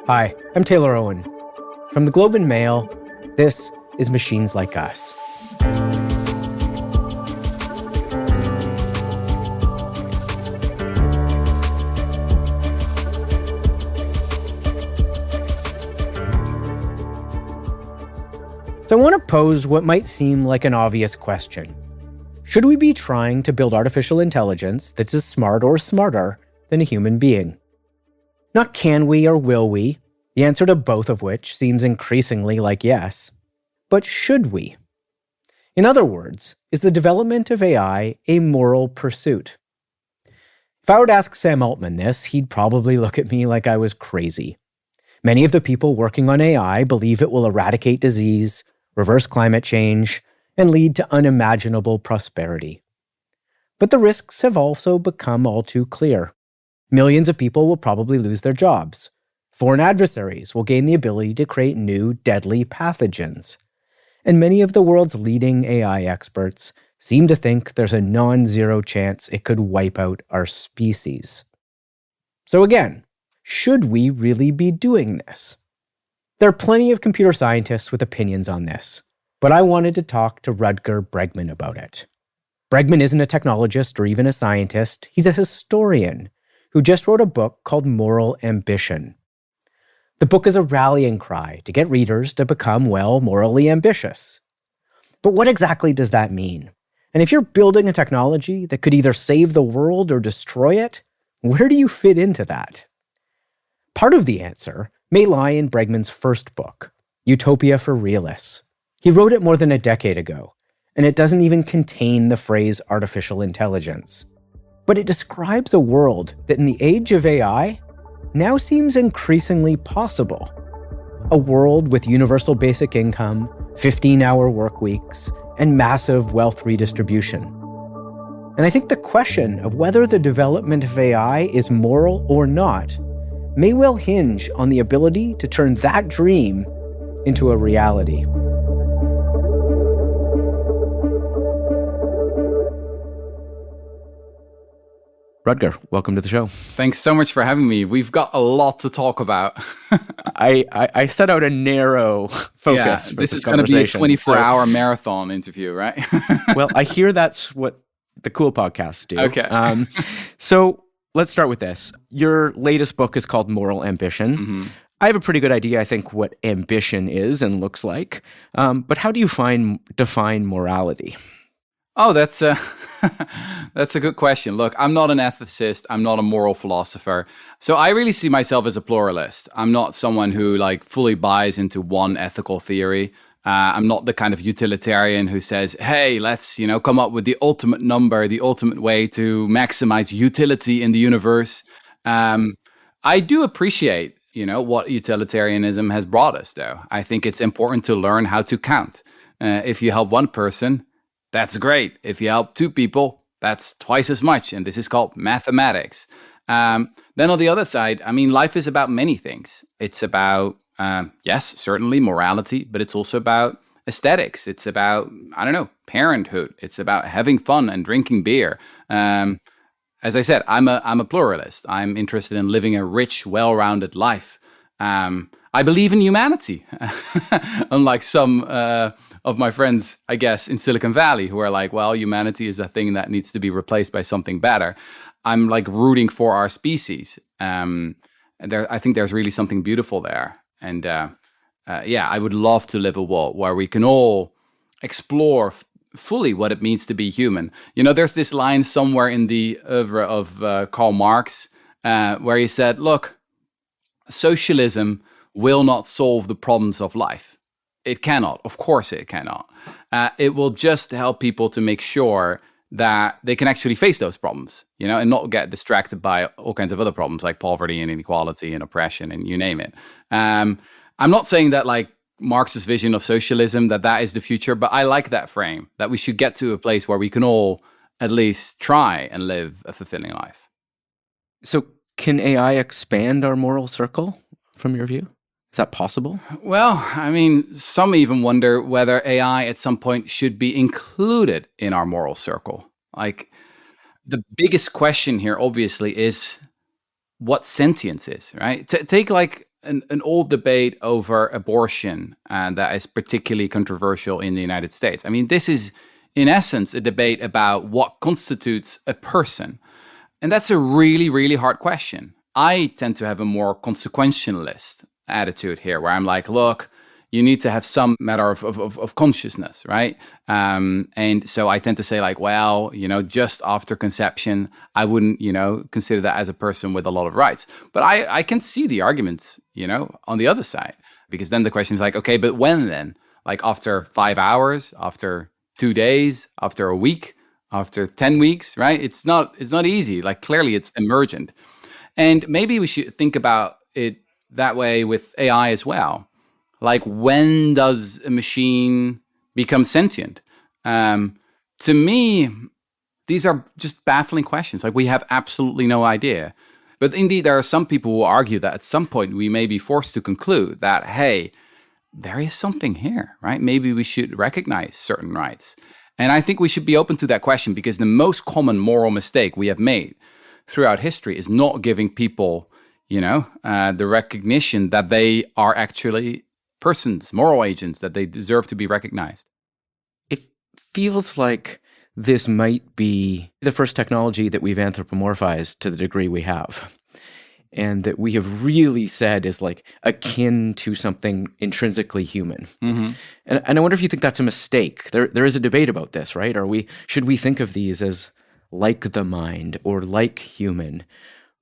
Hi, I'm Taylor Owen. From the Globe and Mail, this is Machines Like Us. So I want to pose what might seem like an obvious question. Should we be trying to build artificial intelligence that's as smart or smarter than a human being? Not can we or will we, the answer to both of which seems increasingly like yes. But should we? In other words, is the development of AI a moral pursuit? If I were to ask Sam Altman this, he'd probably look at me like I was crazy. Many of the people working on AI believe it will eradicate disease, reverse climate change, and lead to unimaginable prosperity. But the risks have also become all too clear. Millions of people will probably lose their jobs. Foreign adversaries will gain the ability to create new, deadly pathogens. And many of the world's leading AI experts seem to think there's a non-zero chance it could wipe out our species. So again, should we really be doing this? There are plenty of computer scientists with opinions on this, but I wanted to talk to Rutger Bregman about it. Bregman isn't a technologist or even a scientist. He's a historian who just wrote a book called Moral Ambition. The book is a rallying cry to get readers to become, well, morally ambitious. But what exactly does that mean? And if you're building a technology that could either save the world or destroy it, where do you fit into that? Part of the answer may lie in Bregman's first book, Utopia for Realists. He wrote it more than a decade ago, and it doesn't even contain the phrase artificial intelligence. But it describes a world that in the age of AI now seems increasingly possible. A world with universal basic income, 15-hour work weeks, and massive wealth redistribution. And I think the question of whether the development of AI is moral or not may well hinge on the ability to turn that dream into a reality. Rutger, welcome to the show. Thanks so much for having me. We've got a lot to talk about. I set out a narrow focus for this is going to be a 24-hour marathon interview, right? Well, I hear that's what the cool podcasts do. Okay. So let's start with this. Your latest book is called Moral Ambition. Mm-hmm. I have a pretty good idea, I think, what ambition is and looks like. But how do you define morality? Oh, that's a good question. Look, I'm not an ethicist. I'm not a moral philosopher. So I really see myself as a pluralist. I'm not someone who fully buys into one ethical theory. I'm not the kind of utilitarian who says, hey, let's, come up with the ultimate number, the ultimate way to maximize utility in the universe. I do appreciate, what utilitarianism has brought us, though. I think it's important to learn how to count. If you help one person, that's great. If you help two people, that's twice as much. And this is called mathematics. Then on the other side, life is about many things. It's about, yes, certainly morality, but it's also about aesthetics. It's about, parenthood. It's about having fun and drinking beer. As I said, I'm a pluralist. I'm interested in living a rich, well-rounded life. I believe in humanity, unlike some of my friends, I guess, in Silicon Valley, who are like, well, humanity is a thing that needs to be replaced by something better. I'm rooting for our species. I think there's really something beautiful there. And I would love to live a world where we can all explore fully what it means to be human. There's this line somewhere in the oeuvre of Karl Marx where he said, look, socialism will not solve the problems of life. It cannot. Of course it cannot. It will just help people to make sure that they can actually face those problems, and not get distracted by all kinds of other problems like poverty and inequality and oppression and you name it. I'm not saying that Marx's vision of socialism, that is the future, but I like that frame, that we should get to a place where we can all at least try and live a fulfilling life. So can AI expand our moral circle from your view? Is that possible? Well, some even wonder whether AI at some point should be included in our moral circle. The biggest question here, obviously, is what sentience is, right? Take an old debate over abortion that is particularly controversial in the United States. I mean, this is, in essence, a debate about what constitutes a person. And that's a really, really hard question. I tend to have a more consequentialist attitude here, where I'm like, look, you need to have some matter of consciousness, right? And so I tend to say like, well, just after conception, I wouldn't, consider that as a person with a lot of rights. But I can see the arguments, on the other side, because then the question is like, okay, but when then? Like after 5 hours, after 2 days, after a week, after 10 weeks, right? It's not easy. Like clearly it's emergent. And maybe we should think about it that way with AI as well. Like, when does a machine become sentient? To me, these are just baffling questions. Like, we have absolutely no idea. But indeed, there are some people who argue that at some point we may be forced to conclude that, hey, there is something here, right? Maybe we should recognize certain rights. And I think we should be open to that question, because the most common moral mistake we have made throughout history is not giving people, the recognition that they are actually persons, moral agents, that they deserve to be recognized. It feels like this might be the first technology that we've anthropomorphized to the degree we have, and that we have really said is like akin to something intrinsically human. Mm-hmm. And I wonder if you think that's a mistake. There is a debate about this, right? Should we think of these as like the mind or like human?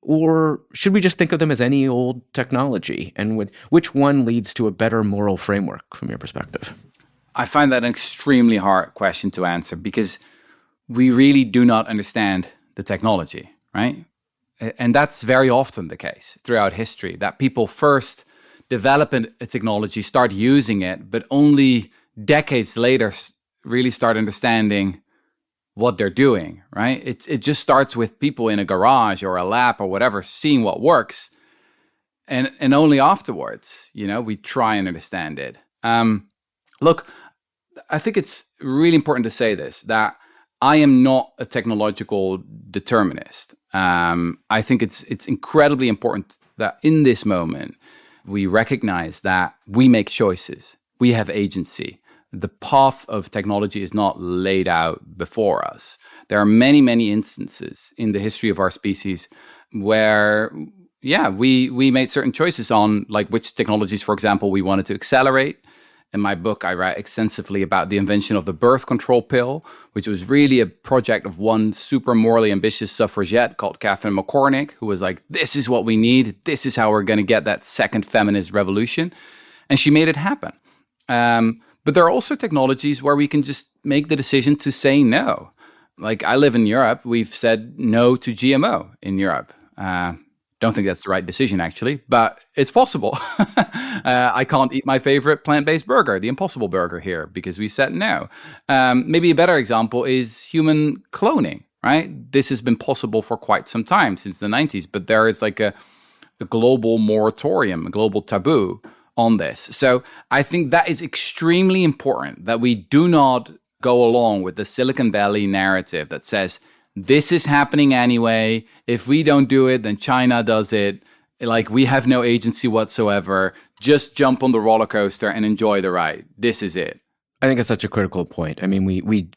Or should we just think of them as any old technology? And which one leads to a better moral framework from your perspective? I find that an extremely hard question to answer, because we really do not understand the technology, right? And that's very often the case throughout history, that people first develop a technology, start using it, but only decades later really start understanding what they're doing, right? It just starts with people in a garage or a lab or whatever, seeing what works. And only afterwards, we try and understand it. Look, I think it's really important to say this, that I am not a technological determinist. I think it's incredibly important that in this moment, we recognize that we make choices. We have agency. The path of technology is not laid out before us. There are many, many instances in the history of our species where, we made certain choices on like which technologies, for example, we wanted to accelerate. In my book, I write extensively about the invention of the birth control pill, which was really a project of one super morally ambitious suffragette called Catherine McCormick, who was like, this is what we need. This is how we're going to get that second feminist revolution. And she made it happen. But there are also technologies where we can just make the decision to say no. Like, I live in Europe. We've said no to GMO in Europe. Don't think that's the right decision, actually, but it's possible. I can't eat my favorite plant-based burger, the Impossible Burger here, because we said no. Maybe a better example is human cloning, right? This has been possible for quite some time, since the 90s, but there is like a global moratorium, a global taboo on this. So I think that is extremely important, that we do not go along with the Silicon Valley narrative that says, this is happening anyway. If we don't do it, then China does it. Like, we have no agency whatsoever. Just jump on the roller coaster and enjoy the ride. This is it. I think it's such a critical point. I mean, we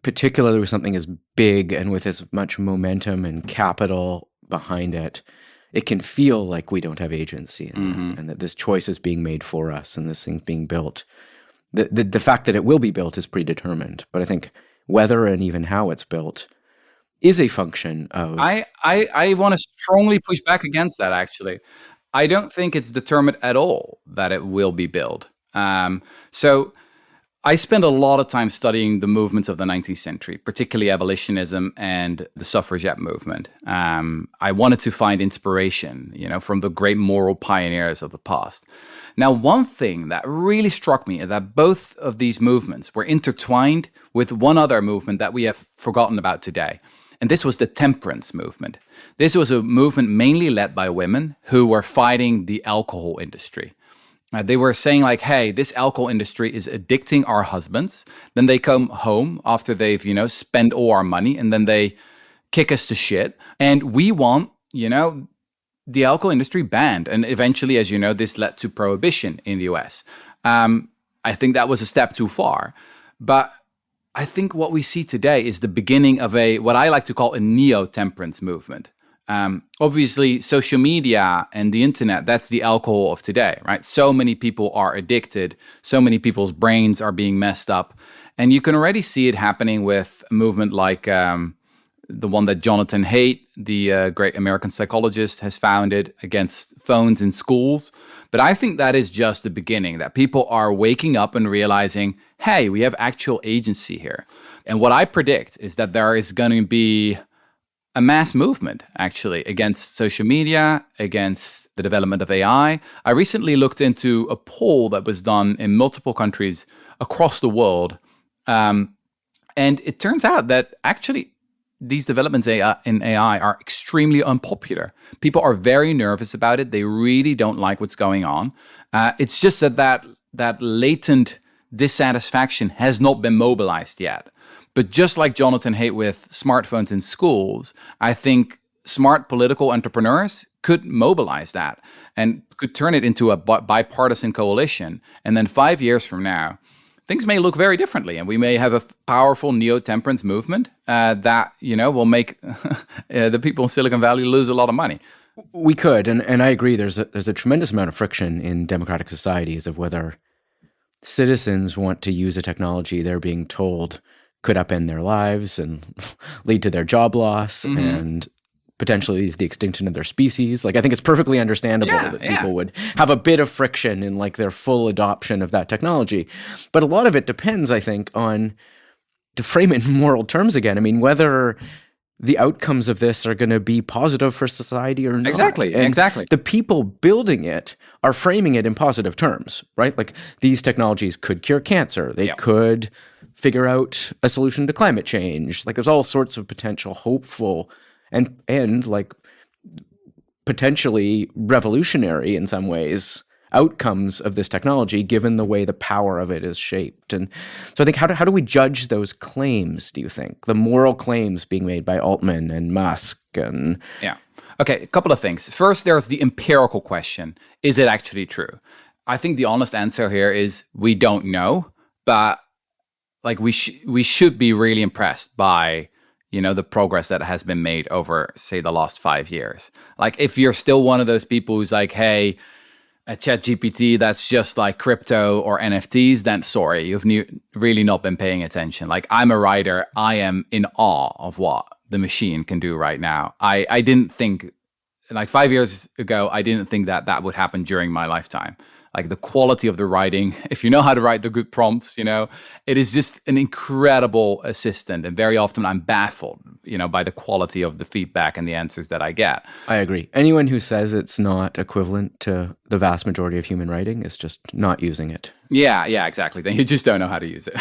particularly with something as big and with as much momentum and capital behind it, it can feel like we don't have agency and that this choice is being made for us and this thing's being built. The fact that it will be built is predetermined, but I think whether and even how it's built is a function of... I want to strongly push back against that, actually. I don't think it's determined at all that it will be built. So I spent a lot of time studying the movements of the 19th century, particularly abolitionism and the suffragette movement. I wanted to find inspiration, from the great moral pioneers of the past. Now, one thing that really struck me is that both of these movements were intertwined with one other movement that we have forgotten about today. And this was the temperance movement. This was a movement mainly led by women who were fighting the alcohol industry. They were saying like, hey, this alcohol industry is addicting our husbands. Then they come home after they've, spent all our money, and then they kick us to shit. And we want, the alcohol industry banned. And eventually, as you know, this led to prohibition in the US. I think that was a step too far. But I think what we see today is the beginning of what I like to call a neo-temperance movement. Obviously, social media and the internet, that's the alcohol of today, right? So many people are addicted. So many people's brains are being messed up. And you can already see it happening with a movement like the one that Jonathan Haidt, the great American psychologist, has founded against phones in schools. But I think that is just the beginning, that people are waking up and realizing, hey, we have actual agency here. And what I predict is that there is going to be a mass movement, actually, against social media, against the development of AI. I recently looked into a poll that was done in multiple countries across the world. And it turns out that actually these developments in AI are extremely unpopular. People are very nervous about it. They really don't like what's going on. It's just that latent dissatisfaction has not been mobilized yet. But just like Jonathan Haidt with smartphones in schools, I think smart political entrepreneurs could mobilize that and could turn it into a bipartisan coalition. And then 5 years from now, things may look very differently, and we may have a powerful neo-temperance movement that will make the people in Silicon Valley lose a lot of money. We could, and I agree. There's a tremendous amount of friction in democratic societies of whether citizens want to use a technology they're being told could upend their lives and lead to their job loss and potentially the extinction of their species. Like, I think it's perfectly understandable that people would have a bit of friction in like their full adoption of that technology. But a lot of it depends, I think, on, to frame it in moral terms again, I mean, whether the outcomes of this are going to be positive for society or not. Exactly. The people building it are framing it in positive terms, right? Like, these technologies could cure cancer. They could figure out a solution to climate change. Like, there's all sorts of potential hopeful and like potentially revolutionary in some ways outcomes of this technology, given the way the power of it is shaped. And so I think, how do we judge those claims, do you think? The moral claims being made by Altman and Musk and... Yeah. Okay, a couple of things. First, there's the empirical question. Is it actually true? I think the honest answer here is we don't know, but like we should be really impressed by the progress that has been made over, say, the last 5 years. Like, if you're still one of those people who's like, hey, a ChatGPT, that's just like crypto or NFTs, then sorry, you've really not been paying attention. Like, I'm a writer. I am in awe of what the machine can do right now. I didn't think, like 5 years ago, I didn't think that would happen during my lifetime. Like, the quality of the writing, if you know how to write the good prompts, it is just an incredible assistant. And very often I'm baffled, by the quality of the feedback and the answers that I get. I agree. Anyone who says it's not equivalent to the vast majority of human writing is just not using it. Yeah, exactly. Then you just don't know how to use it.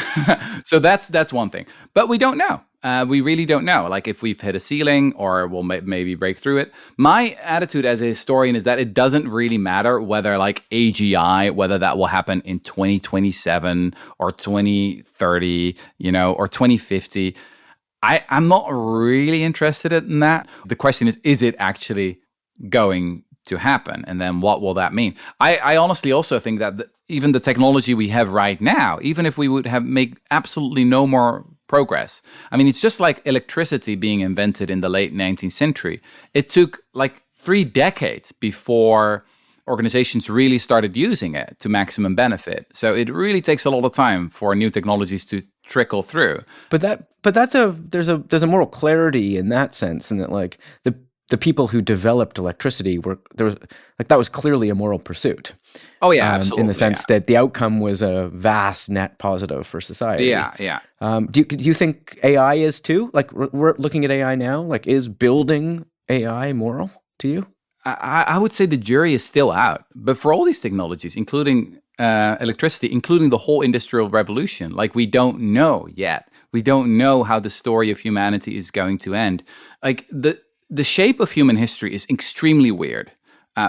So that's one thing. But we don't know. We really don't know, like, if we've hit a ceiling or we'll maybe break through it. My attitude as a historian is that it doesn't really matter whether, like, AGI, whether that will happen in 2027 or 2030, or 2050. I'm not really interested in that. The question is it actually going to happen? And then what will that mean? I honestly also think that even the technology we have right now, even if we would make absolutely no more progress. I mean, it's just like electricity being invented in the late 19th century. It took like 3 decades before organizations really started using it to maximum benefit. So it really takes a lot of time for new technologies to trickle through. But there's a moral clarity in that sense, and that like the people who developed electricity that was clearly a moral pursuit. Oh yeah, absolutely. In the sense that the outcome was a vast net positive for society. Yeah. Do you think AI is too? Like, we're looking at AI now. Like, is building AI moral to you? I would say the jury is still out. But for all these technologies, including electricity, including the whole industrial revolution, like, we don't know yet. We don't know how the story of humanity is going to end. Like, the shape of human history is extremely weird.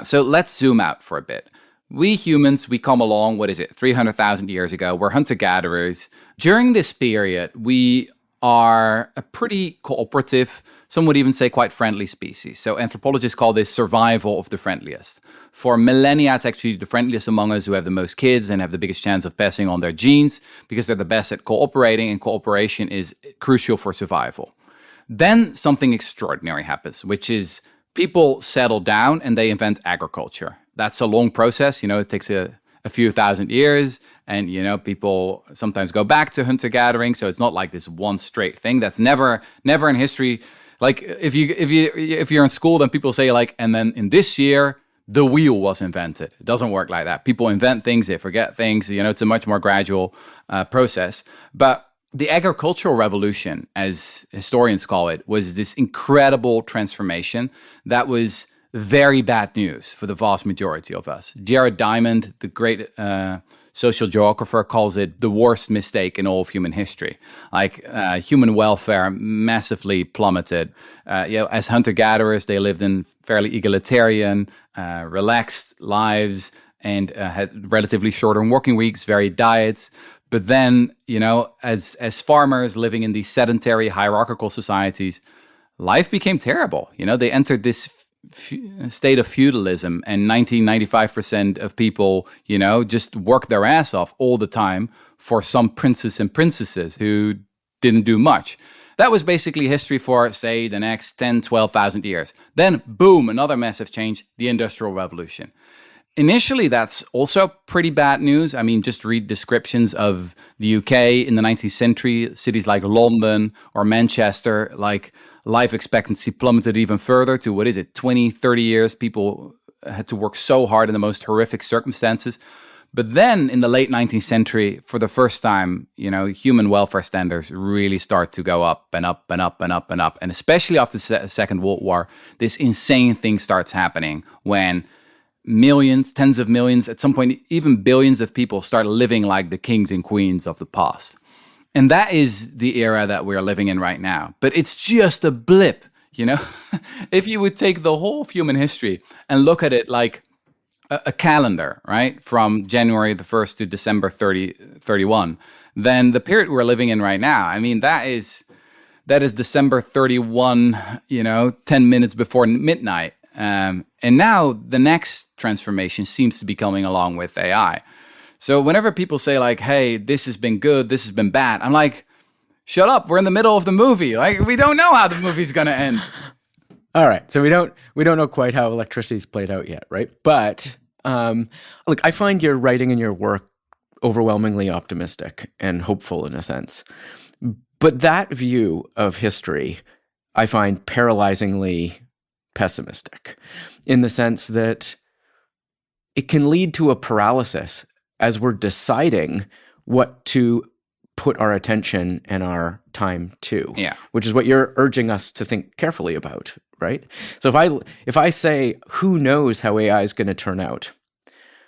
So let's zoom out for a bit. We humans, we come along, 300,000 years ago. We're hunter-gatherers. During this period, we are a pretty cooperative some would even say quite friendly species. So anthropologists call this survival of the friendliest. For millennia, it's actually the friendliest among us who have the most kids and have the biggest chance of passing on their genes because they're the best at cooperating, and cooperation is crucial for survival. Then something extraordinary happens, which is people settle down and they invent agriculture. That's a long process. It takes a few thousand years, and people sometimes go back to hunter gathering. So it's not like this one straight thing. That's never in history. Like if you're in school, then people say like, and then in this year the wheel was invented. It doesn't work like that. People invent things, they forget things. It's a much more gradual process. But the agricultural revolution, as historians call it, was this incredible transformation that was very bad news for the vast majority of us. Jared Diamond, the great social geographer, calls it the worst mistake in all of human history. Like human welfare massively plummeted. As hunter-gatherers, they lived in fairly egalitarian, relaxed lives and had relatively shorter working weeks, varied diets. But then, as farmers living in these sedentary hierarchical societies, life became terrible. They entered this state of feudalism, and 95% of people, just worked their ass off all the time for some princes and princesses who didn't do much. That was basically history for, say, the next 10, 12,000 years. Then, boom, another massive change, the Industrial Revolution. Initially, that's also pretty bad news. I mean, just read descriptions of the UK in the 19th century, cities like London or Manchester, like life expectancy plummeted even further to, 20, 30 years. People had to work so hard in the most horrific circumstances. But then in the late 19th century, for the first time, human welfare standards really start to go up and up and up and up and up. And especially after the Second World War, this insane thing starts happening when millions, tens of millions, at some point even billions of people start living like the kings and queens of the past. And that is the era that we're living in right now. But it's just a blip, If you would take the whole of human history and look at it like a calendar, right? From January the 1st to December 31, then the period we're living in right now, I mean, that is December 31, 10 minutes before midnight. And now the next transformation seems to be coming along with AI. So whenever people say like, hey, this has been good, this has been bad, I'm like, shut up. We're in the middle of the movie. Like, we don't know how the movie's going to end. All right. So we don't know quite how electricity's played out yet, right? But look, I find your writing and your work overwhelmingly optimistic and hopeful in a sense. But that view of history, I find paralyzingly pessimistic in the sense that it can lead to a paralysis as we're deciding what to put our attention and our time to. Yeah. Which is what you're urging us to think carefully about, right? So if I say, who knows how AI is going to turn out,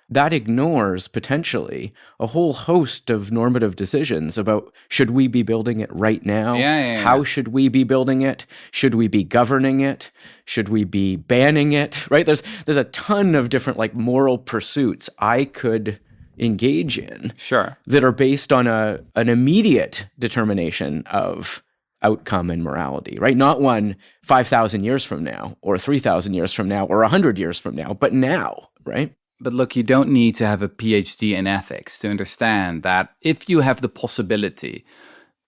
that ignores potentially a whole host of normative decisions about should we be building it right now? How should we be building it? Should we be governing it? Should we be banning it? Right? There's a ton of different like moral pursuits I could engage in, sure, that are based on an immediate determination of outcome and morality, right? Not one 5,000 years from now or 3,000 years from now or 100 years from now, but now, right? But look, you don't need to have a PhD in ethics to understand that if you have the possibility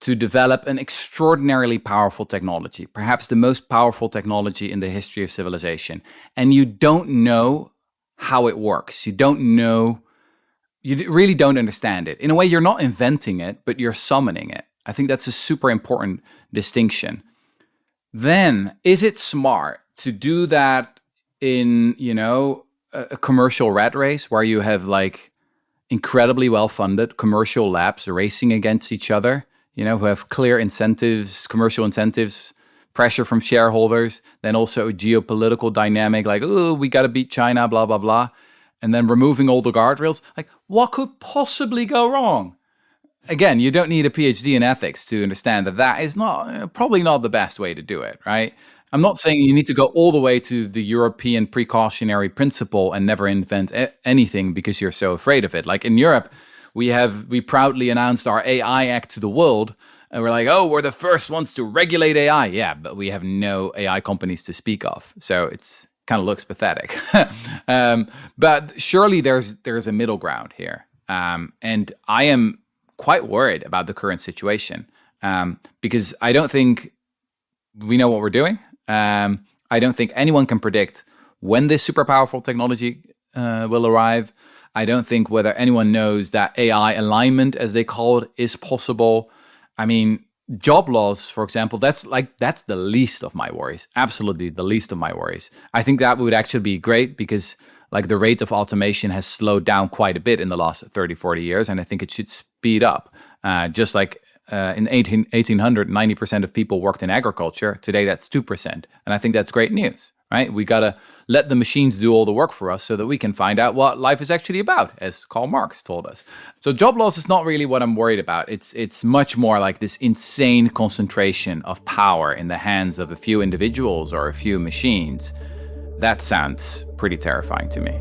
to develop an extraordinarily powerful technology, perhaps the most powerful technology in the history of civilization, and you don't know how it works, you really don't understand it. In a way, you're not inventing it, but you're summoning it. I think that's a super important distinction. Then, is it smart to do that in, a commercial rat race where you have like incredibly well-funded commercial labs racing against each other, who have clear incentives, commercial incentives, pressure from shareholders, then also a geopolitical dynamic like, oh, we got to beat China, blah, blah, blah. And then removing all the guardrails, like what could possibly go wrong? Again, you don't need a PhD in ethics to understand that is probably not the best way to do it, right? I'm not saying you need to go all the way to the European precautionary principle and never invent anything because you're so afraid of it. Like in Europe, we proudly announced our AI Act to the world, And we're like, oh, we're the first ones to regulate AI. Yeah, but we have no AI companies to speak of. So it's kind of looks pathetic. But surely there's a middle ground here. And I am quite worried about the current situation because I don't think we know what we're doing. I don't think anyone can predict when this super powerful technology will arrive. I don't think whether anyone knows that AI alignment, as they call it, is possible. I mean, job loss, for example, that's the least of my worries. Absolutely the least of my worries. I think that would actually be great because like the rate of automation has slowed down quite a bit in the last 30, 40 years. And I think it should speed up. Just like in 1800, 90% of people worked in agriculture. Today, that's 2%. And I think that's great news, right? We got to let the machines do all the work for us so that we can find out what life is actually about, as Karl Marx told us. So job loss is not really what I'm worried about. It's much more like this insane concentration of power in the hands of a few individuals or a few machines. That sounds pretty terrifying to me.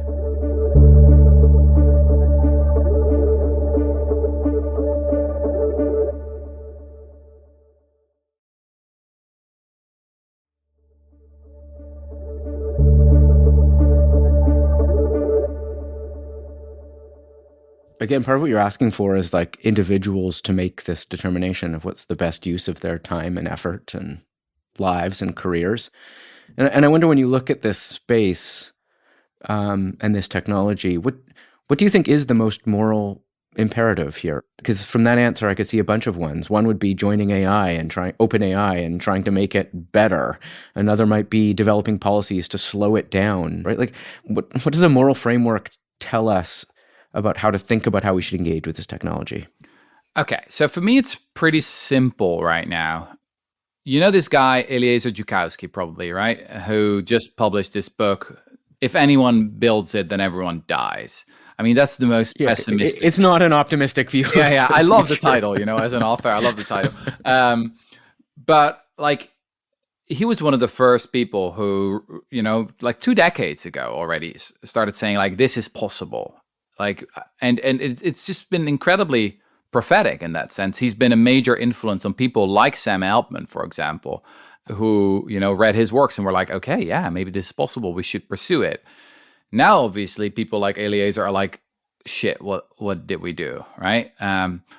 Again, part of what you're asking for is like individuals to make this determination of what's the best use of their time and effort and lives and careers. And I wonder, when you look at this space and this technology, what do you think is the most moral imperative here? Because from that answer, I could see a bunch of ones. One would be joining AI and open AI and trying to make it better. Another might be developing policies to slow it down, right? Like, what does a moral framework tell us about how to think about how we should engage with this technology? Okay, so for me, it's pretty simple right now. You know this guy, Eliezer Yudkowsky, probably, right? Who just published this book, If Anyone Builds It, Then Everyone Dies. I mean, that's the most pessimistic. It's not an optimistic view. Yeah. I love the title, as an author, I love the title. But like, he was one of the first people who, like 2 decades ago already started saying like, this is possible. Like, and it's just been incredibly prophetic in that sense. He's been a major influence on people like Sam Altman, for example, who, read his works and were like, okay, yeah, maybe this is possible. We should pursue it. Now, obviously, people like Eliezer are like, shit, what did we do, right?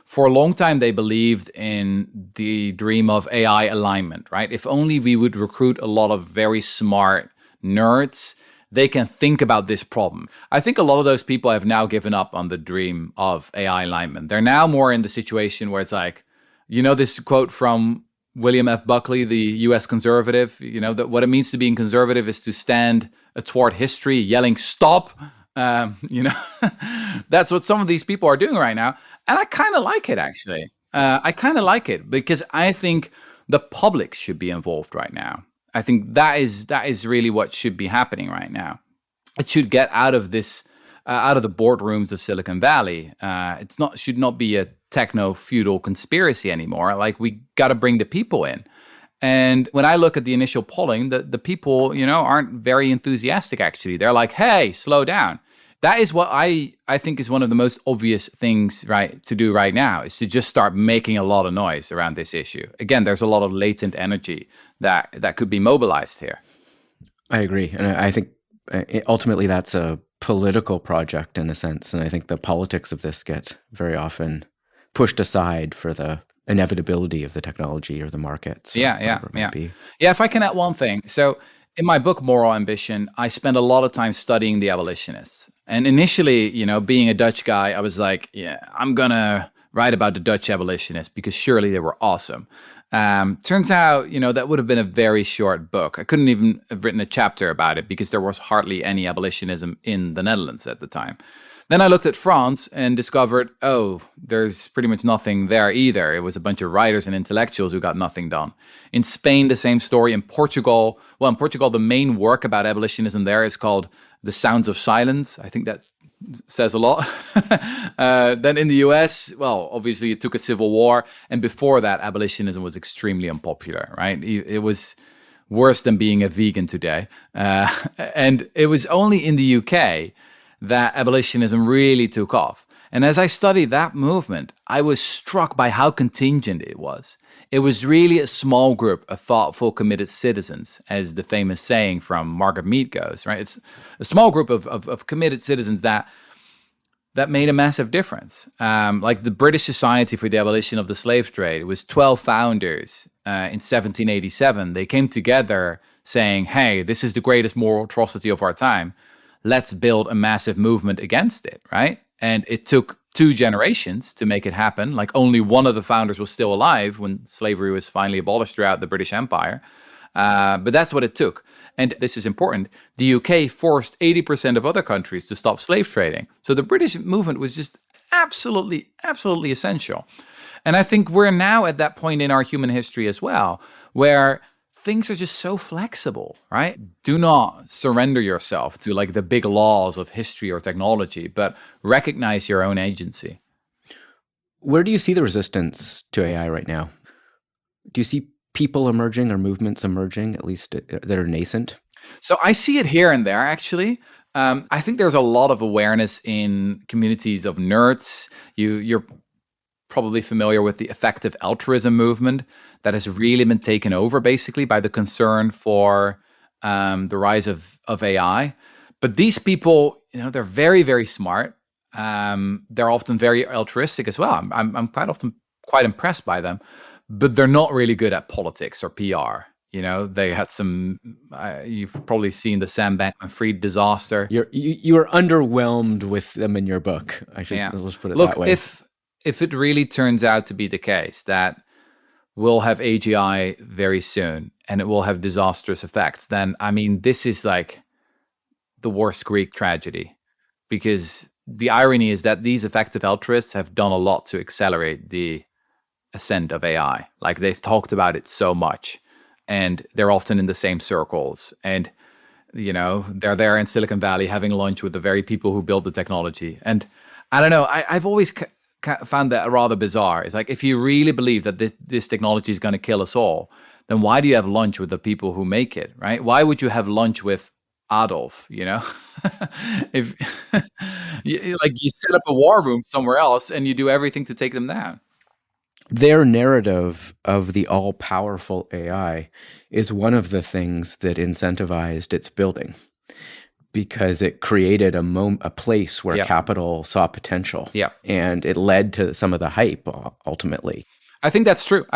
For a long time, they believed in the dream of AI alignment, right? If only we would recruit a lot of very smart nerds, they can think about this problem. I think a lot of those people have now given up on the dream of AI alignment. They're now more in the situation where it's like, this quote from William F. Buckley, the US conservative, that what it means to being conservative is to stand athwart history yelling, stop. That's what some of these people are doing right now. And I kind of like it, actually. I kind of like it because I think the public should be involved right now. I think that is really what should be happening right now. It should get out of this, out of the boardrooms of Silicon Valley. Should not be a techno-feudal conspiracy anymore. Like, we got to bring the people in. And when I look at the initial polling, the people, aren't very enthusiastic, actually. They're like, hey, slow down. That is what I think is one of the most obvious things, right, to do right now, is to just start making a lot of noise around this issue. Again, there's a lot of latent energy that could be mobilized here. I agree. And I think ultimately that's a political project in a sense. And I think the politics of this get very often pushed aside for the inevitability of the technology or the market. So Yeah, if I can add one thing. So in my book, Moral Ambition, I spent a lot of time studying the abolitionists. And initially, being a Dutch guy, I was like, yeah, I'm going to write about the Dutch abolitionists because surely they were awesome. Turns out, that would have been a very short book. I couldn't even have written a chapter about it because there was hardly any abolitionism in the Netherlands at the time. Then I looked at France and discovered, there's pretty much nothing there either. It was a bunch of writers and intellectuals who got nothing done. In Spain, the same story. In Portugal, the main work about abolitionism there is called The Sounds of Silence. I think that says a lot. Then in the US, obviously it took a civil war. And before that, abolitionism was extremely unpopular, right? It was worse than being a vegan today. And it was only in the UK that abolitionism really took off. And as I studied that movement, I was struck by how contingent it was. It was really a small group of thoughtful, committed citizens, as the famous saying from Margaret Mead goes, right? It's a small group of committed citizens that made a massive difference. Like the British Society for the Abolition of the Slave Trade, it was 12 founders in 1787. They came together saying, hey, this is the greatest moral atrocity of our time. Let's build a massive movement against it, right? And it took 2 generations to make it happen. Like only one of the founders was still alive when slavery was finally abolished throughout the British Empire. But that's what it took. And this is important. The UK forced 80% of other countries to stop slave trading. So the British movement was just absolutely, absolutely essential. And I think we're now at that point in our human history as well, where things are just so flexible, right? Do not surrender yourself to like the big laws of history or technology, but recognize your own agency. Where do you see the resistance to AI right now? Do you see people emerging or movements emerging, at least that are nascent? So I see it here and there, actually. I think there's a lot of awareness in communities of nerds. You're probably familiar with the effective altruism movement that has really been taken over basically by the concern for the rise of AI. But these people, they're very, very smart. They're often very altruistic as well. I'm quite often quite impressed by them, but they're not really good at politics or PR. They had some. You've probably seen the Sam Bankman-Fried disaster. You are underwhelmed with them in your book. Let's put it that way. If it really turns out to be the case that we'll have AGI very soon and it will have disastrous effects, then this is like the worst Greek tragedy, because the irony is that these effective altruists have done a lot to accelerate the ascent of AI. Like they've talked about it so much, and they're often in the same circles, and they're there in Silicon Valley having lunch with the very people who built the technology. And I don't know, I've always found that rather bizarre. It's like, if you really believe that this technology is going to kill us all, then why do you have lunch with the people who make it, right? Why would you have lunch with Adolf, if you set up a war room somewhere else and you do everything to take them down? Their narrative of the all-powerful AI is one of the things that incentivized its building, because it created a place where capital saw potential. Yeah. And it led to some of the hype ultimately. I think that's true.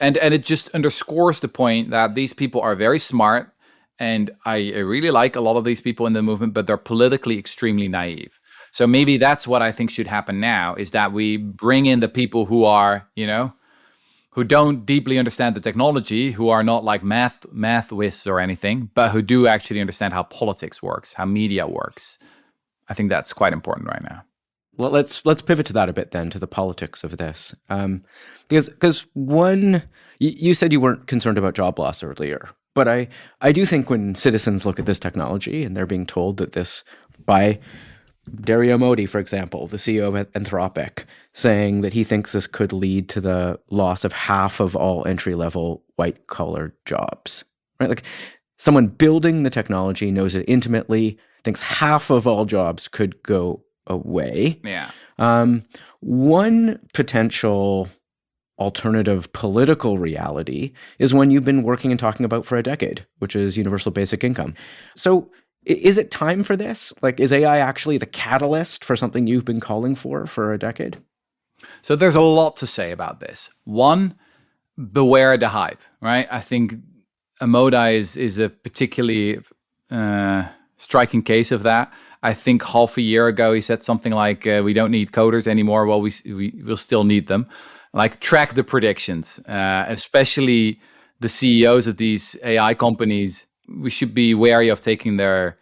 And it just underscores the point that these people are very smart. And I really like a lot of these people in the movement, but they're politically extremely naive. So maybe that's what I think should happen now, is that we bring in the people who are, who don't deeply understand the technology, who are not like math whiz or anything, but who do actually understand how politics works, how media works. I think that's quite important right now. Well, let's pivot to that a bit then, to the politics of this. Because one, you said you weren't concerned about job loss earlier, but I do think when citizens look at this technology and they're being told that this, by Dario Modi, for example, the CEO of Anthropic, saying that he thinks this could lead to the loss of half of all entry-level white-collar jobs, right? Like, someone building the technology knows it intimately, thinks half of all jobs could go away. Yeah. One potential alternative political reality is one you've been working and talking about for a decade, which is universal basic income. So is it time for this? Like, is AI actually the catalyst for something you've been calling for a decade? So there's a lot to say about this. One, beware the hype, right? I think Modi is a particularly striking case of that. I think half a year ago, he said something like, we don't need coders anymore. Well, we'll still need them. Like, track the predictions, especially the CEOs of these AI companies. We should be wary of taking their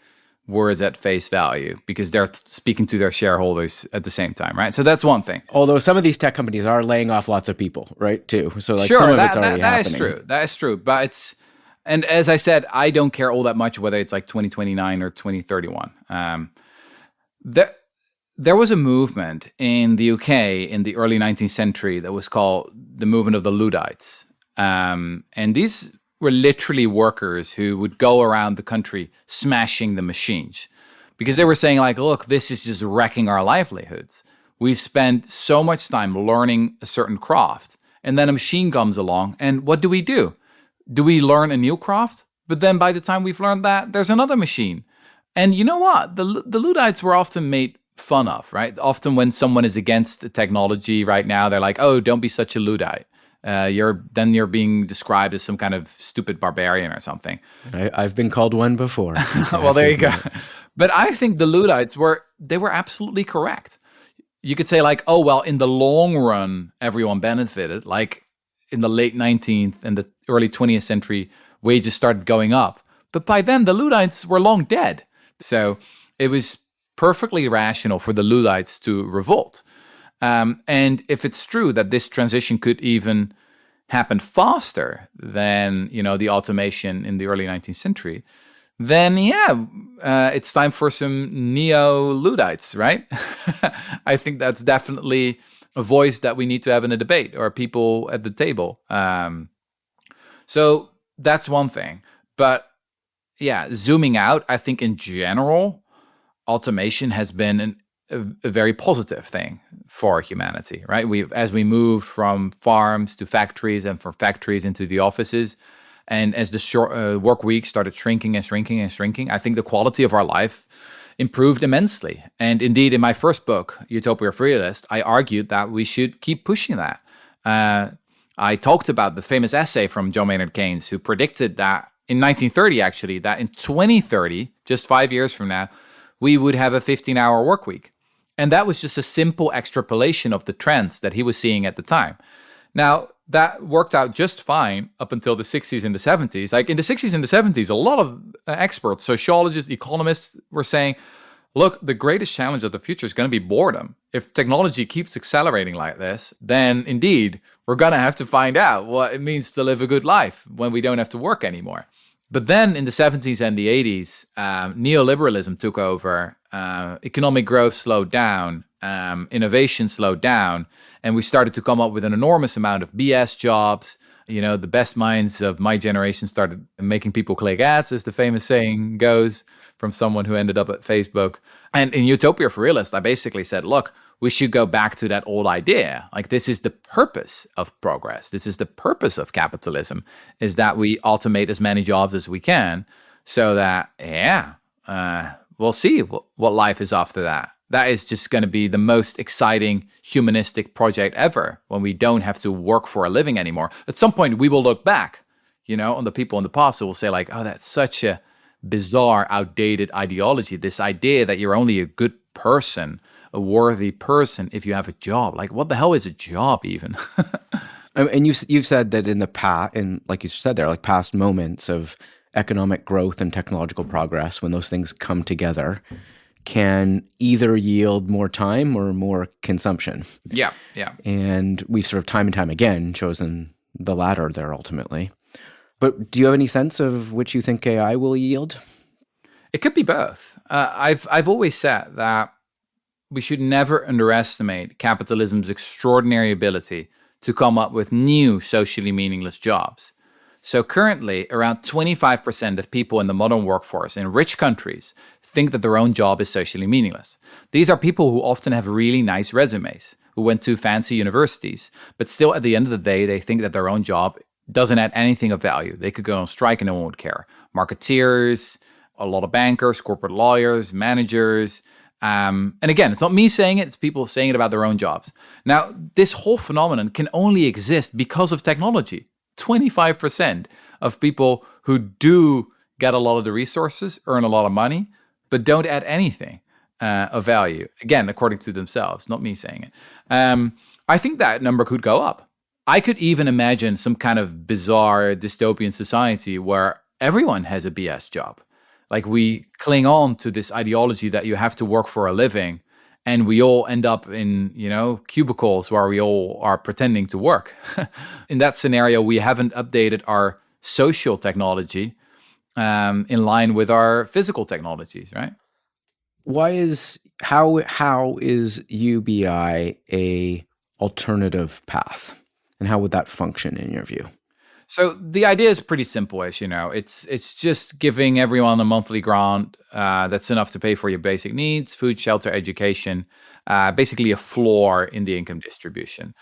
words at face value, because they're speaking to their shareholders at the same time, right? So that's one thing. Although some of these tech companies are laying off lots of people, right, too. So like, sure, some of it's already happening. That is true. But and as I said, I don't care all that much whether it's like 2029 or 2031. There was a movement in the UK in the early 19th century that was called the movement of the Luddites. And these were literally workers who would go around the country smashing the machines, because they were saying like, look, this is just wrecking our livelihoods. We've spent so much time learning a certain craft, and then a machine comes along, and what do? Do we learn a new craft? But then by the time we've learned that, there's another machine. And you know what? The Luddites were often made fun of, right? Often when someone is against the technology right now, they're like, oh, don't be such a Luddite. You're being described as some kind of stupid barbarian or something. I've been called one before. Well, there you go. But I think the Luddites were absolutely correct. You could say like, oh, well, in the long run, everyone benefited. Like in the late 19th and the early 20th century, wages started going up. But by then, the Luddites were long dead. So it was perfectly rational for the Luddites to revolt. And if it's true that this transition could even happen faster than, the automation in the early 19th century, then it's time for some neo-Luddites, right? I think that's definitely a voice that we need to have in a debate, or people at the table. So that's one thing. But zooming out, I think in general, automation has been a very positive thing for humanity, right? As we move from farms to factories and from factories into the offices, and as the short work week started shrinking and shrinking and shrinking, I think the quality of our life improved immensely. And indeed, in my first book, Utopia for Realists, I argued that we should keep pushing that. I talked about the famous essay from John Maynard Keynes, who predicted that in 1930, actually, that in 2030, just 5 years from now, we would have a 15-hour work week. And that was just a simple extrapolation of the trends that he was seeing at the time. Now, that worked out just fine up until the 60s and the 70s. Like in the 60s and the 70s, a lot of experts, sociologists, economists were saying, look, the greatest challenge of the future is going to be boredom. If technology keeps accelerating like this, then indeed, we're going to have to find out what it means to live a good life when we don't have to work anymore. But then in the 70s and the 80s, neoliberalism took over, economic growth slowed down, innovation slowed down, and we started to come up with an enormous amount of BS jobs. The best minds of my generation started making people click ads, as the famous saying goes, from someone who ended up at Facebook. And in Utopia for Realists, I basically said, look, we should go back to that old idea. Like, this is the purpose of progress. This is the purpose of capitalism, is that we automate as many jobs as we can so that, we'll see what life is after that. That is just going to be the most exciting humanistic project ever, when we don't have to work for a living anymore. At some point, we will look back, on the people in the past who will say like, oh, that's such a bizarre, outdated ideology. This idea that you're only a good person, a worthy person, if you have a job. Like, what the hell is a job even? And you've said that in the past, and like you said there, like past moments of economic growth and technological progress, when those things come together, can either yield more time or more consumption. Yeah. And we've sort of time and time again chosen the latter there ultimately. But do you have any sense of which you think AI will yield? It could be both. I've always said that we should never underestimate capitalism's extraordinary ability to come up with new socially meaningless jobs. So currently, around 25% of people in the modern workforce in rich countries think that their own job is socially meaningless. These are people who often have really nice resumes, who went to fancy universities, but still at the end of the day, they think that their own job doesn't add anything of value. They could go on strike and no one would care. Marketeers, a lot of bankers, corporate lawyers, managers. And again, it's not me saying it, it's people saying it about their own jobs. Now, this whole phenomenon can only exist because of technology. 25% of people who do get a lot of the resources earn a lot of money, but don't add anything of value. Again, according to themselves, not me saying it. I think that number could go up. I could even imagine some kind of bizarre dystopian society where everyone has a BS job. Like, we cling on to this ideology that you have to work for a living, and we all end up in, cubicles where we all are pretending to work. In that scenario, we haven't updated our social technology in line with our physical technologies, right? How is UBI a alternative path? And how would that function in your view? So the idea is pretty simple, as you know. It's just giving everyone a monthly grant that's enough to pay for your basic needs, food, shelter, education, basically a floor in the income distribution.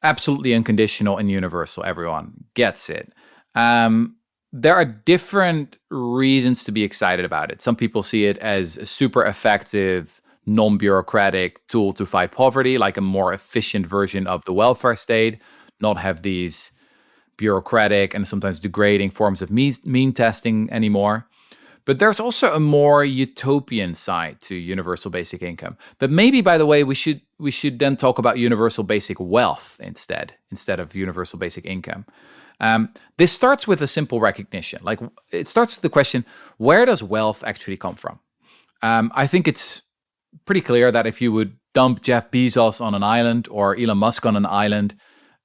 Absolutely unconditional and universal. Everyone gets it. There are different reasons to be excited about it. Some people see it as a super effective, non-bureaucratic tool to fight poverty, like a more efficient version of the welfare state, not have these bureaucratic and sometimes degrading forms of mean testing anymore. But there's also a more utopian side to universal basic income. But maybe, by the way, we should then talk about universal basic wealth instead of universal basic income. This starts with a simple recognition. Like, it starts with the question, where does wealth actually come from? I think it's pretty clear that if you would dump Jeff Bezos on an island or Elon Musk on an island,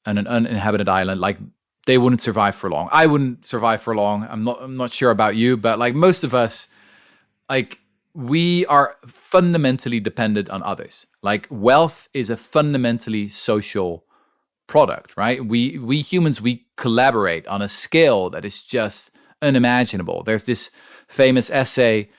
an uninhabited island, like, they wouldn't survive for long. I wouldn't survive for long. I'm not sure about you, but like most of us, like, we are fundamentally dependent on others. Like, wealth is a fundamentally social product, right? We humans, we collaborate on a scale that is just unimaginable. There's this famous essay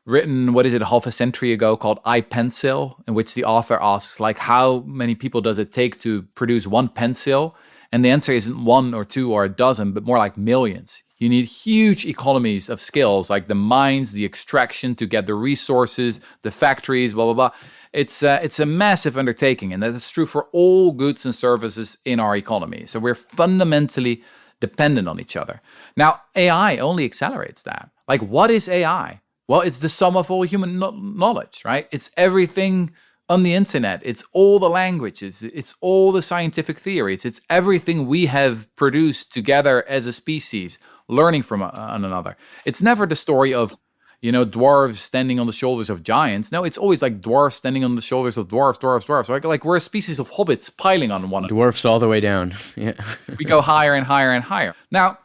written, half a century ago, called I, Pencil, in which the author asks, like, how many people does it take to produce one pencil? And the answer isn't one or two or a dozen, but more like millions. You need huge economies of skills, like the mines, the extraction to get the resources, the factories, blah, blah, blah. It's a massive undertaking, and that is true for all goods and services in our economy. So we're fundamentally dependent on each other. Now, AI only accelerates that. Like, what is AI? Well, it's the sum of all human knowledge, right? It's everything on the internet. It's all the languages. It's all the scientific theories. It's everything we have produced together as a species, learning from one another. It's never the story of, dwarves standing on the shoulders of giants. No, it's always like dwarves standing on the shoulders of dwarves. Like we're a species of hobbits piling on one another. Dwarfs all the way down. Yeah. We go higher and higher and higher. Now,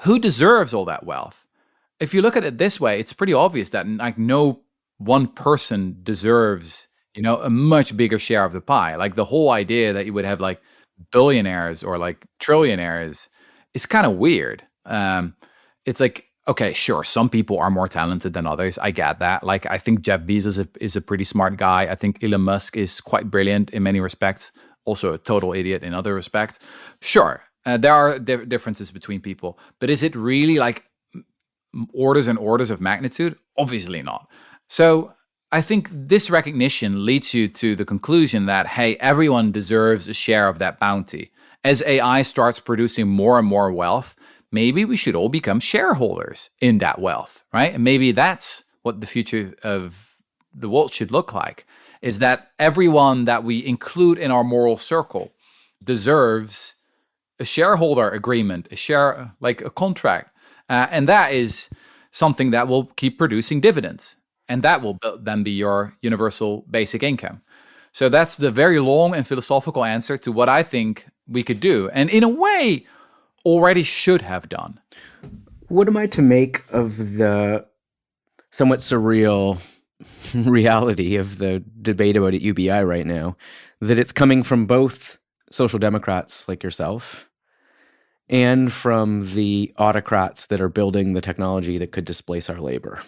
who deserves all that wealth? If you look at it this way, it's pretty obvious that like no one person deserves a much bigger share of the pie. Like, the whole idea that you would have like billionaires or like trillionaires is kind of weird. It's like, okay, sure, some people are more talented than others. I get that. Like, I think Jeff Bezos is a pretty smart guy. I think Elon Musk is quite brilliant in many respects, also a total idiot in other respects. Sure, there are differences between people, but is it really like orders and orders of magnitude? Obviously not. So I think this recognition leads you to the conclusion that, hey, everyone deserves a share of that bounty. As AI starts producing more and more wealth, maybe we should all become shareholders in that wealth, right? And maybe that's what the future of the world should look like, is that everyone that we include in our moral circle deserves a shareholder agreement, like a contract. And that is something that will keep producing dividends. And that will then be your universal basic income. So that's the very long and philosophical answer to what I think we could do. And in a way, already should have done. What am I to make of the somewhat surreal reality of the debate about UBI right now? That it's coming from both social democrats like yourself and from the autocrats that are building the technology that could displace our labor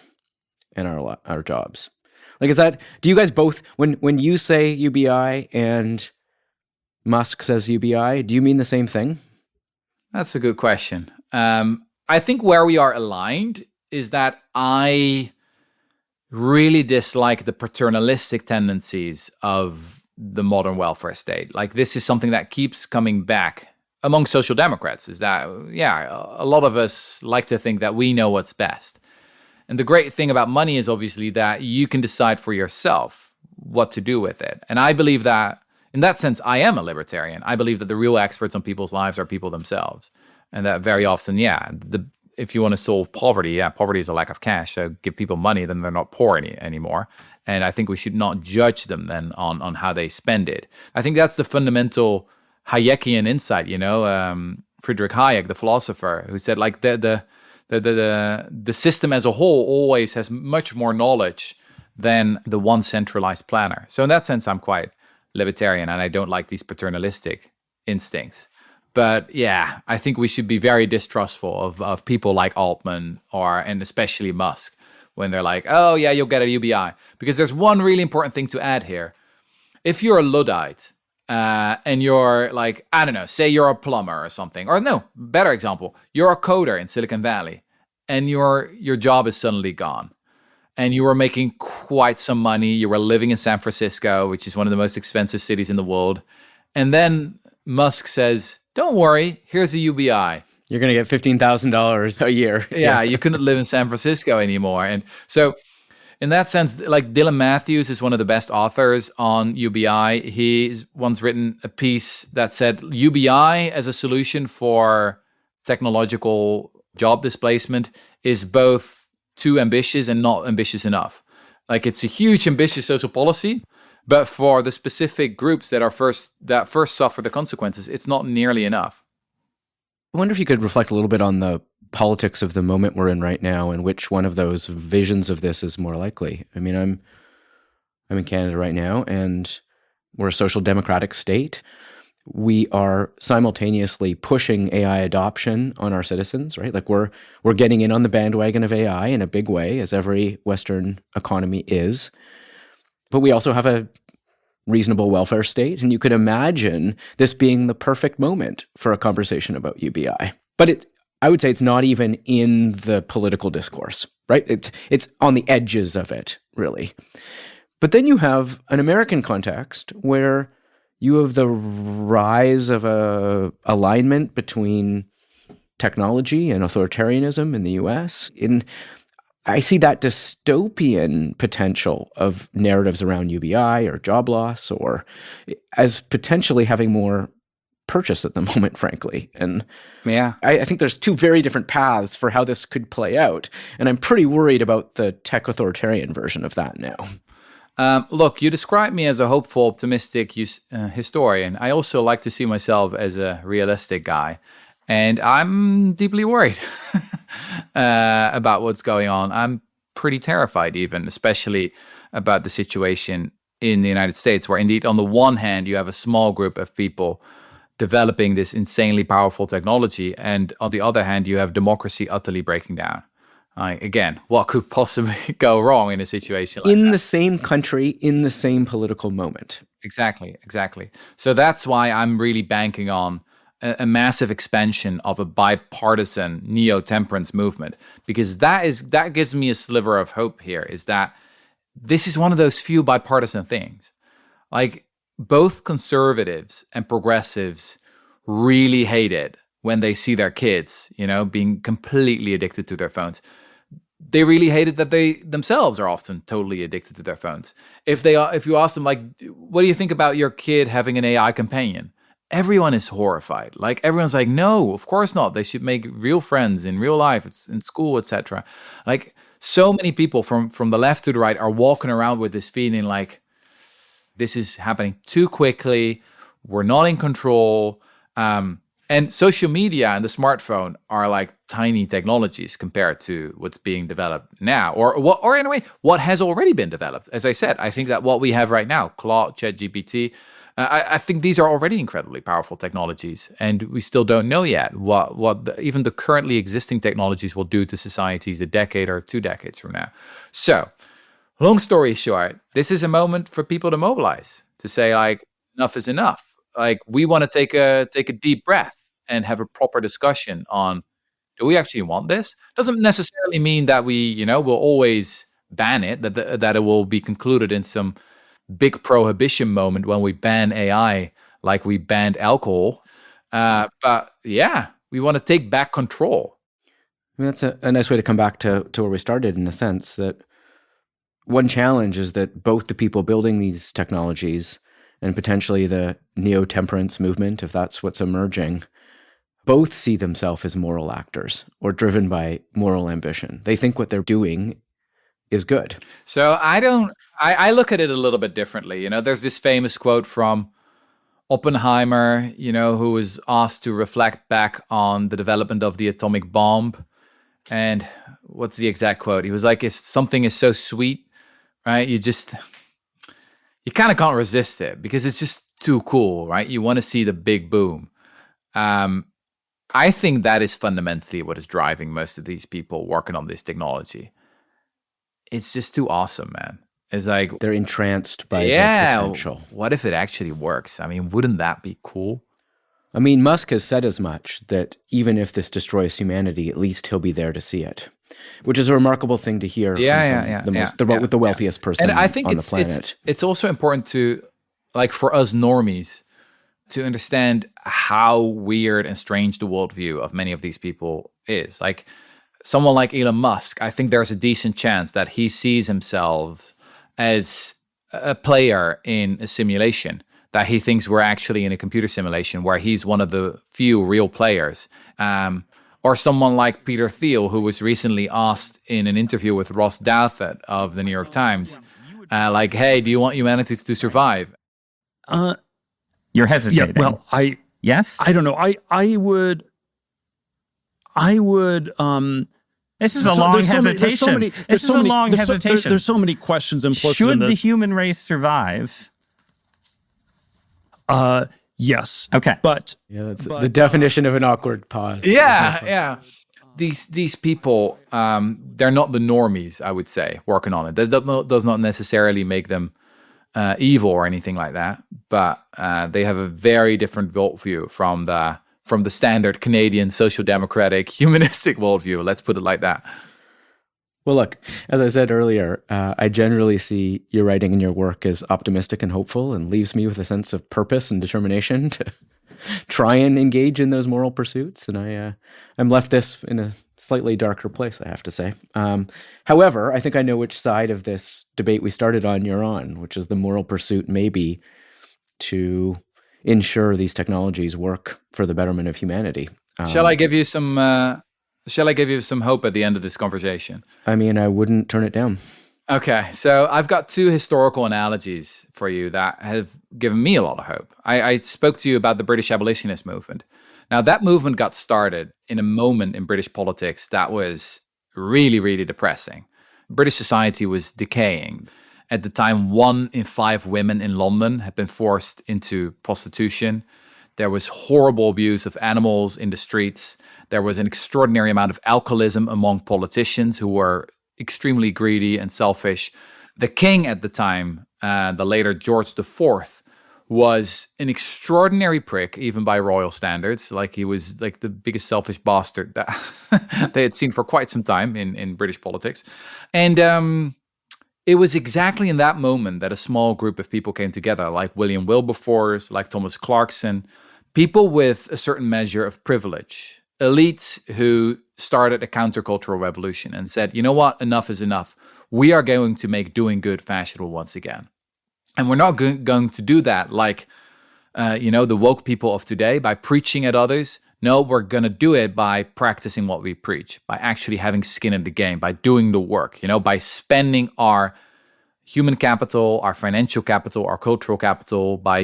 and our jobs. Like, do you guys both, when you say UBI and Musk says UBI, do you mean the same thing? That's a good question. I think where we are aligned is that I really dislike the paternalistic tendencies of the modern welfare state. Like, this is something that keeps coming back among social democrats, is that, a lot of us like to think that we know what's best. And the great thing about money is obviously that you can decide for yourself what to do with it. And I believe that, in that sense, I am a libertarian. I believe that the real experts on people's lives are people themselves. And that very often, if you want to solve poverty, poverty is a lack of cash. So give people money, then they're not poor anymore. And I think we should not judge them then on how they spend it. I think that's the fundamental Hayekian insight, Friedrich Hayek, the philosopher, who said like the system as a whole always has much more knowledge than the one centralized planner. So in that sense, I'm quite libertarian, and I don't like these paternalistic instincts. But yeah, I think we should be very distrustful of people like Altman and especially Musk when they're like, oh yeah, you'll get a UBI. Because there's one really important thing to add here. If you're a Luddite and you're like, I don't know, say you're a plumber or something, or no, better example, you're a coder in Silicon Valley and your job is suddenly gone and you were making quite some money. You were living in San Francisco, which is one of the most expensive cities in the world. And then Musk says, don't worry, here's a UBI. You're going to get $15,000 a year. Yeah, you couldn't live in San Francisco anymore. And so in that sense, like Dylan Matthews is one of the best authors on UBI. He's once written a piece that said UBI as a solution for technological job displacement is both too ambitious and not ambitious enough. Like it's a huge ambitious social policy, but for the specific groups that first suffer the consequences, it's not nearly enough. I wonder if you could reflect a little bit on the politics of the moment we're in right now and which one of those visions of this is more likely. I mean, I'm in Canada right now and we're a social democratic state. We are simultaneously pushing AI adoption on our citizens, right? Like we're getting in on the bandwagon of AI in a big way, as every Western economy is. But we also have a reasonable welfare state, and you could imagine this being the perfect moment for a conversation about UBI. But I would say it's not even in the political discourse, right? It's on the edges of it, really. But then you have an American context where you have the rise of a alignment between technology and authoritarianism in the US. I see that dystopian potential of narratives around UBI or job loss or as potentially having more purchase at the moment, frankly. And yeah, I think there's two very different paths for how this could play out. And I'm pretty worried about the tech authoritarian version of that now. Look, you describe me as a hopeful, optimistic historian. I also like to see myself as a realistic guy. And I'm deeply worried about what's going on. I'm pretty terrified even, especially about the situation in the United States, where indeed, on the one hand, you have a small group of people developing this insanely powerful technology. And on the other hand, you have democracy utterly breaking down. Again, what could possibly go wrong in a situation like that? In the same country, in the same political moment. Exactly. So that's why I'm really banking on a massive expansion of a bipartisan neo-temperance movement, because that gives me a sliver of hope here, is that this is one of those few bipartisan things. Like both conservatives and progressives really hate it when they see their kids, being completely addicted to their phones. They really hate it that they themselves are often totally addicted to their phones. If you ask them, like, what do you think about your kid having an AI companion? Everyone is horrified. Like everyone's like, no, of course not. They should make real friends in real life, it's in school, etc. Like so many people from the left to the right are walking around with this feeling like this is happening too quickly. We're not in control. And social media and the smartphone are like tiny technologies compared to what's being developed now, or in a way, what has already been developed. As I said, I think that what we have right now, Claude, ChatGPT, I think these are already incredibly powerful technologies, and we still don't know yet what even the currently existing technologies will do to societies a decade or 2 decades from now. So, long story short, this is a moment for people to mobilize, to say like, enough is enough. Like we want to take a deep breath and have a proper discussion on, do we actually want this? Doesn't necessarily mean that we, will always ban it, that it will be concluded in some big prohibition moment when we ban AI like we banned alcohol. But yeah, we want to take back control. I mean, that's a nice way to come back to where we started, in a sense that one challenge is that both the people building these technologies and potentially the neo-temperance movement, if that's what's emerging, both see themselves as moral actors or driven by moral ambition. They think what they're doing is good. So I look at it a little bit differently. There's this famous quote from Oppenheimer, who was asked to reflect back on the development of the atomic bomb. And what's the exact quote? He was like, if something is so sweet, right? You kind of can't resist it because it's just too cool, right? You want to see the big boom. I think that is fundamentally what is driving most of these people working on this technology. It's just too awesome, man. It's like, they're entranced by the potential. What if it actually works? I mean, wouldn't that be cool? I mean, Musk has said as much, that even if this destroys humanity, at least he'll be there to see it, which is a remarkable thing to hear from the wealthiest person and I think on the planet. It's also important to, like, for us normies, to understand how weird and strange the worldview of many of these people is. Like, someone like Elon Musk, I think there's a decent chance that he sees himself as a player in a simulation, that he thinks we're actually in a computer simulation where he's one of the few real players. Or someone like Peter Thiel, who was recently asked in an interview with Ross Douthat of the New York Times, like, hey, do you want humanity to survive? You're hesitating. Yeah, well, yes? I don't know. I would. This is a long hesitation. This is a long hesitation. There's so many questions implicit in this. Should the human race survive? Yes. Okay. But that's the definition of an awkward pause. Yeah. These people, they're not the normies, I would say, working on it. That does not necessarily make them evil or anything like that, but they have a very different worldview from the standard Canadian social democratic humanistic worldview. Let's put it like that. Well, look, as I said earlier, I generally see your writing and your work as optimistic and hopeful, and leaves me with a sense of purpose and determination to try and engage in those moral pursuits. And I'm left this in a slightly darker place, I have to say. However, I think I know which side of this debate we started on you're on, which is the moral pursuit maybe to ensure these technologies work for the betterment of humanity. Shall I give you some hope at the end of this conversation? I mean, I wouldn't turn it down. Okay, so I've got two historical analogies for you that have given me a lot of hope. I spoke to you about the British Abolitionist movement. Now, that movement got started in a moment in British politics that was really, really depressing. British society was decaying. At the time, 1 in 5 women in London had been forced into prostitution. There was horrible abuse of animals in the streets. There was an extraordinary amount of alcoholism among politicians who were extremely greedy and selfish. The king at the time, the later George IV, was an extraordinary prick, even by royal standards. Like, he was like the biggest selfish bastard that they had seen for quite some time in British politics. And it was exactly in that moment that a small group of people came together, like William Wilberforce, like Thomas Clarkson, people with a certain measure of privilege, elites who started a countercultural revolution and said, you know what, enough is enough. We are going to make doing good fashionable once again. And we're not going to do that like, the woke people of today by preaching at others. No, we're going to do it by practicing what we preach, by actually having skin in the game, by doing the work, by spending our human capital, our financial capital, our cultural capital, by,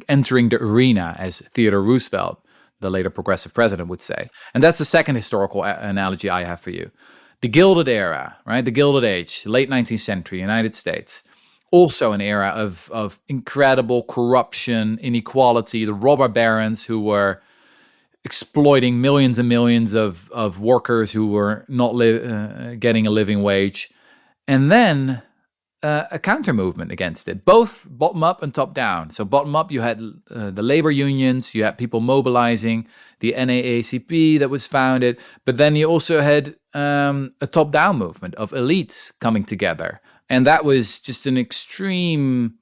entering the arena, as Theodore Roosevelt, the later progressive president, would say. And that's the second historical analogy I have for you. The Gilded Era, right? The Gilded Age, late 19th century, United States. Also an era of incredible corruption, inequality, the robber barons who were exploiting millions and millions of workers who were not getting a living wage. And then a counter movement against it, both bottom up and top down. So bottom up, you had the labor unions, you had people mobilizing, the NAACP that was founded, but then you also had a top down movement of elites coming together. And that was just an extreme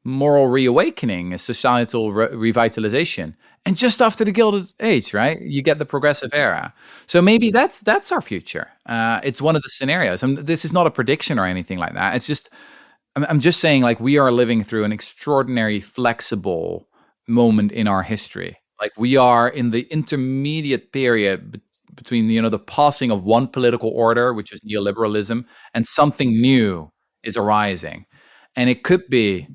moral reawakening, a societal revitalization. And just after the Gilded Age, right, you get the progressive era. So maybe that's our future. It's one of the scenarios. And this is not a prediction or anything like that. It's just, I'm just saying, like, we are living through an extraordinary flexible moment in our history. Like, we are in the intermediate period between, the passing of one political order, which is neoliberalism, and something new is arising. And it could be,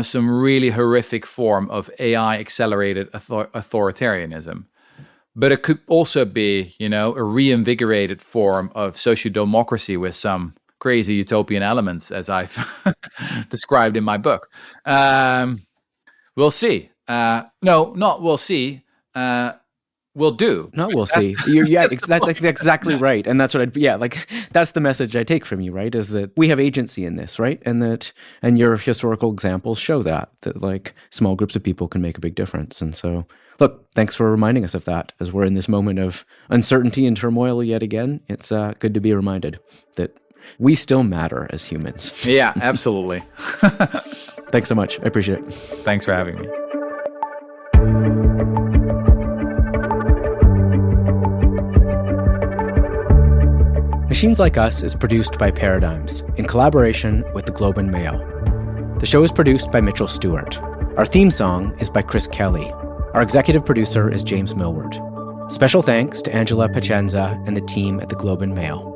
some really horrific form of AI accelerated authoritarianism. But it could also be, a reinvigorated form of social democracy with some crazy utopian elements, as I've described in my book. We'll see. We'll see. will do. No, we'll see. That's exactly right. And that's what that's the message I take from you, right? Is that we have agency in this, right? And your historical examples show that like small groups of people can make a big difference. And so, look, thanks for reminding us of that as we're in this moment of uncertainty and turmoil yet again. It's good to be reminded that we still matter as humans. Yeah, absolutely. Thanks so much. I appreciate it. Thanks for having me. Machines Like Us is produced by Paradigms in collaboration with the Globe and Mail. The show is produced by Mitchell Stewart. Our theme song is by Chris Kelly. Our executive producer is James Millward. Special thanks to Angela Pacenza and the team at the Globe and Mail.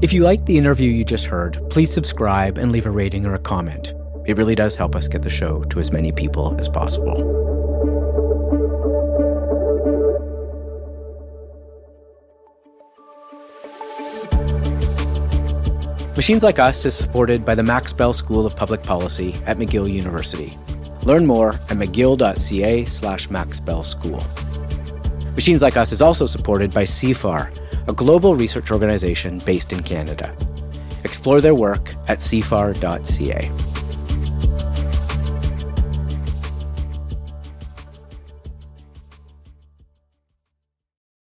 If you liked the interview you just heard, please subscribe and leave a rating or a comment. It really does help us get the show to as many people as possible. Machines Like Us is supported by the Max Bell School of Public Policy at McGill University. Learn more at mcgill.ca/maxbellschool. Machines Like Us is also supported by CFAR, a global research organization based in Canada. Explore their work at cfar.ca.